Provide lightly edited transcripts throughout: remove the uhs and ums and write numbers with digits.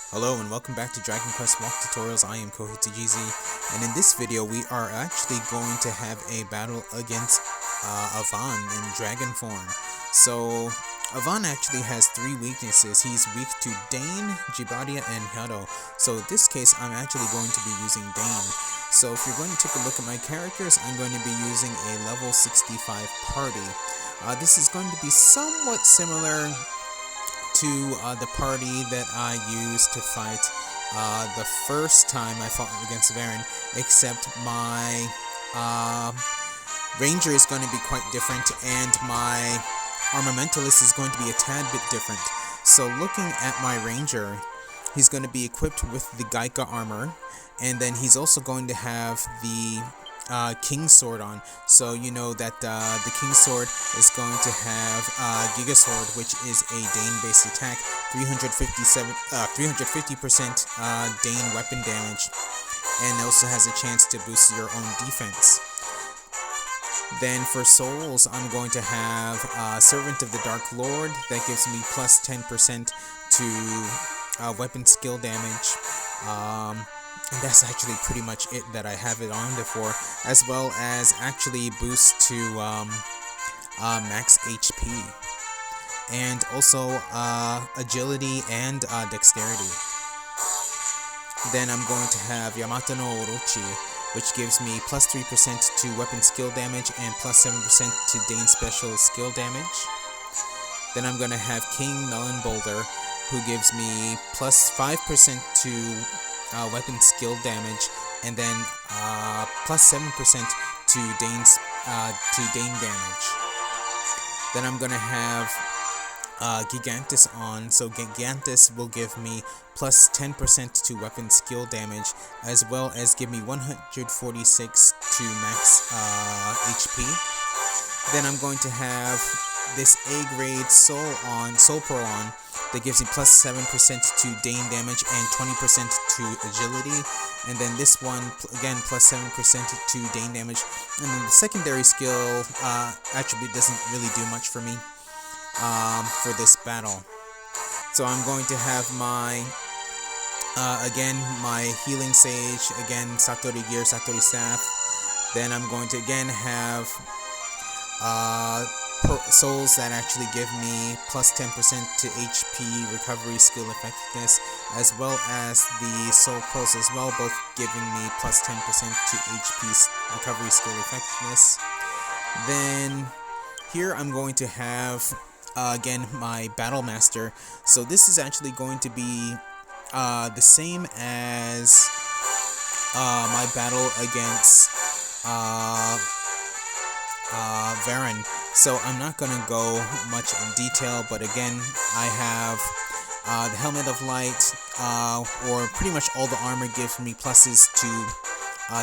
Hello and welcome back to Dragon Quest Walk Tutorials. I am Kohitsujizi, and in this video we are actually going to have a battle against Avan in dragon form. So Avan actually has three weaknesses. He's weak to Dein, Jibaria, and Hyado. So in this case I'm actually going to be using Dein. So if you're going to take a look at my characters, I'm going to be using a level 65 party. This is going to be somewhat similar to the party that I used to fight the first time I fought against Varon, except my ranger is going to be quite different and my armamentalist is going to be a tad bit different. So looking at my ranger, he's going to be equipped with the Gaika armor, and then he's also going to have the King Sword on. So you know that the King Sword is going to have Giga Sword, which is a Dein based attack, 350% Dein weapon damage, and also has a chance to boost your own defense. Then for souls, I'm going to have Servant of the Dark Lord. That gives me plus 10% to weapon skill damage. And that's actually pretty much it that I have it on for, as well as actually boost to max HP, and also agility and dexterity. Then I'm going to have Yamato no Orochi, which gives me plus 3% to weapon skill damage and plus 7% to Dein special skill damage. Then I'm going to have King Melon Boulder, who gives me plus 5% to weapon skill damage, and then plus 7% to Dein damage. Then I'm gonna have Gigantus on, so Gigantus will give me plus 10% to weapon skill damage, as well as give me 146 to max HP. Then I'm going to have this A-grade Soul Pearl on, that gives me plus 7% to Dein damage and 20% to agility. And then this one, again, plus 7% to Dein damage. And then the secondary skill attribute doesn't really do much for me for this battle. So I'm going to have my, again, my Healing Sage, again, Satori Gear, Satori Staff. Then I'm going to again have souls that actually give me plus 10% to HP recovery skill effectiveness, as well as the soul pearls as well, both giving me plus 10% to HP recovery skill effectiveness. Then here I'm going to have again my battle master. So this is actually going to be the same as my battle against Varon. So I'm not going to go much in detail, but again, I have the Helmet of Light, or pretty much all the armor gives me pluses to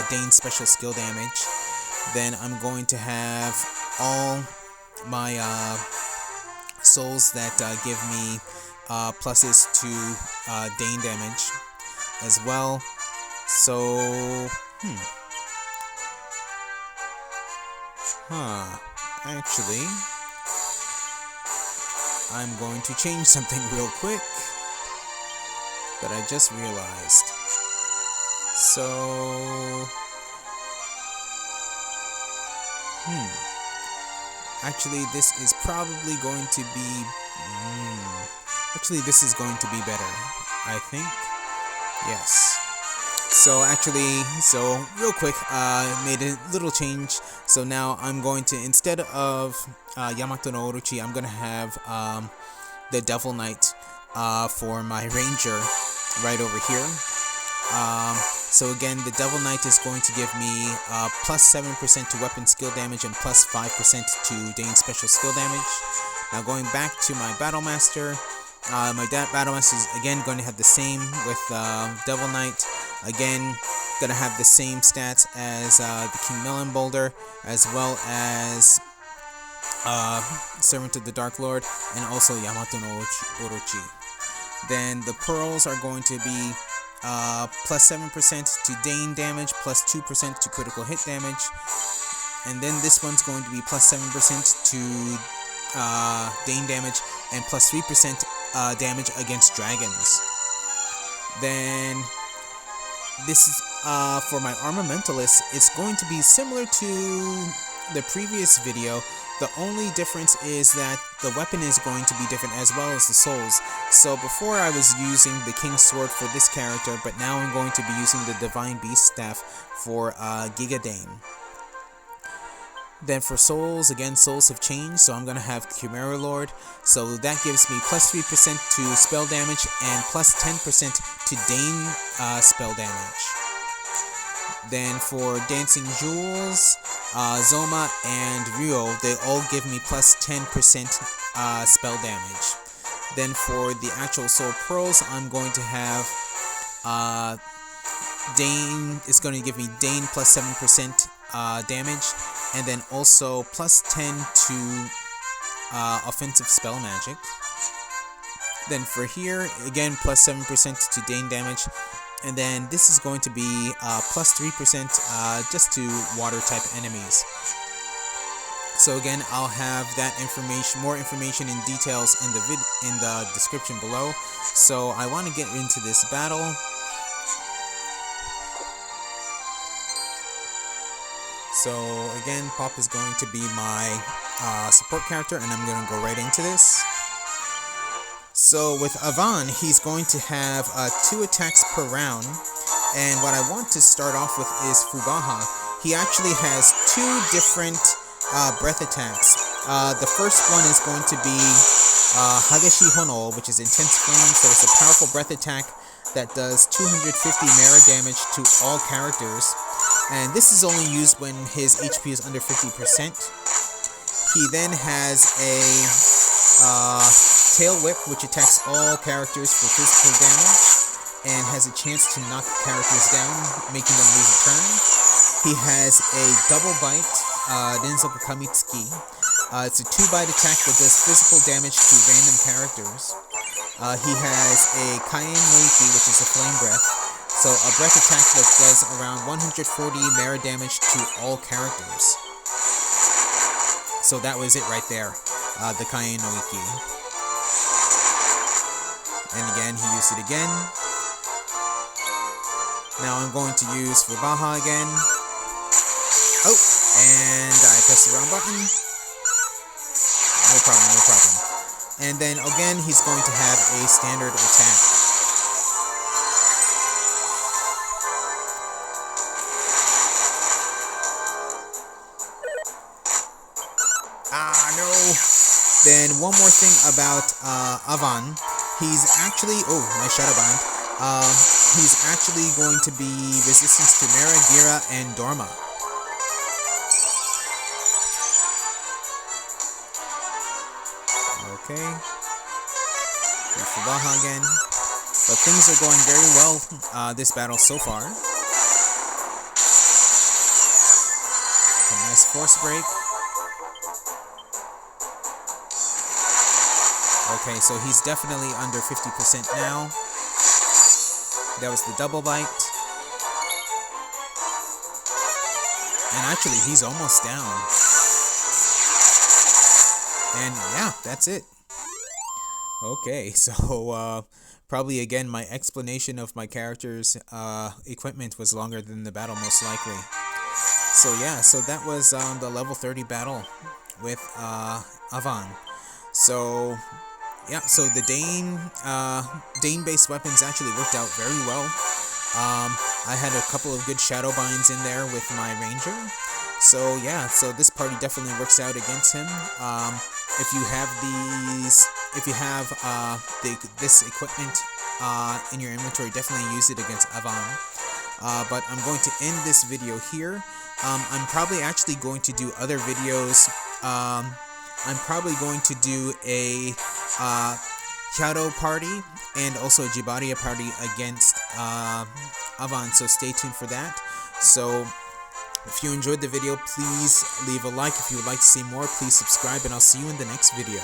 Dein special skill damage. Then I'm going to have all my souls that give me pluses to Dein damage as well. So, actually, I'm going to change something real quick that I just realized. So, actually this is probably going to be, actually this is going to be better, I think. Yes. So actually, real quick, made a little change. So now I'm going to, instead of Yamato no Orochi, I'm going to have the Devil Knight for my ranger right over here. So again, the Devil Knight is going to give me plus 7% to weapon skill damage and plus 5% to Dein special skill damage. Now going back to my Battle Master, my Battle Master is again going to have the same with Devil Knight. Again, gonna have the same stats as the King Melon Boulder, as well as Servant of the Dark Lord, and also Yamato no Orochi. Then the pearls are going to be plus 7% to Dein damage, plus 2% to critical hit damage, and then this one's going to be plus 7% to Dein damage and plus 3% damage against dragons. Then this is for my Armamentalist. It's going to be similar to the previous video. The only difference is that the weapon is going to be different as well as the souls. So before I was using the King's Sword for this character, but now I'm going to be using the Divine Beast Staff for Giga Dein. Then for souls, again, souls have changed, so I'm going to have Chimera Lord. So that gives me plus 3% to spell damage and plus 10% to Dein spell damage. Then for Dancing Jewels, Zoma and Ryo, they all give me plus 10% spell damage. Then for the actual Soul Pearls, I'm going to have Dein. It's going to give me Dein plus 7% damage, and then also plus 10 to offensive spell magic. Then for here, again, plus 7% to Dein damage. And then this is going to be plus 3% just to water type enemies. So again, I'll have that information, more information and details in the description below. So I want to get into this battle. So again, Pop is going to be my support character, and I'm going to go right into this. So with Avan, he's going to have 2 attacks per round, and what I want to start off with is Fubaha. He actually has 2 different breath attacks. The first one is going to be Hageshi Hono, which is Intense Flame, so it's a powerful breath attack that does 250 Mera damage to all characters, and this is only used when his HP is under 50%. He then has a Tail Whip, which attacks all characters for physical damage and has a chance to knock characters down, making them lose a turn. He has a Double Bite, Denzoku Kamitsuki. It's a 2-bite attack that does physical damage to random characters. He has a Kaien no Iki, which is a Flame Breath. So a breath attack that does around 140 Mera damage to all characters. So that was it right there, the Kaien no Iki. And again, he used it again. Now I'm going to use Fubaha again. Oh, and I pressed the wrong button. No problem, no problem. And then again, he's going to have a standard attack. No. Then one more thing about Avan. He's actually, my Shadow Bond. He's actually going to be resistance to Mera, Gira, and Dorma. Okay. Here's Fubaha again. But things are going very well this battle so far. Okay, nice force break. Okay, so he's definitely under 50% now. That was the Double Bite. And actually, he's almost down. And yeah, that's it. Okay, so probably again, my explanation of my character's equipment was longer than the battle, most likely. So yeah, so that was the level 30 battle with Avan. So yeah, so the Dein-based weapons actually worked out very well. I had a couple of good shadow binds in there with my ranger. So yeah, so this party definitely works out against him. If you have this equipment in your inventory, definitely use it against Avan. But I'm going to end this video here. I'm probably actually going to do other videos. I'm probably going to do a Hyado party and also a Jibaria party against Avan, so stay tuned for that. So if you enjoyed the video, please leave a like. If you would like to see more, please subscribe, and I'll see you in the next video.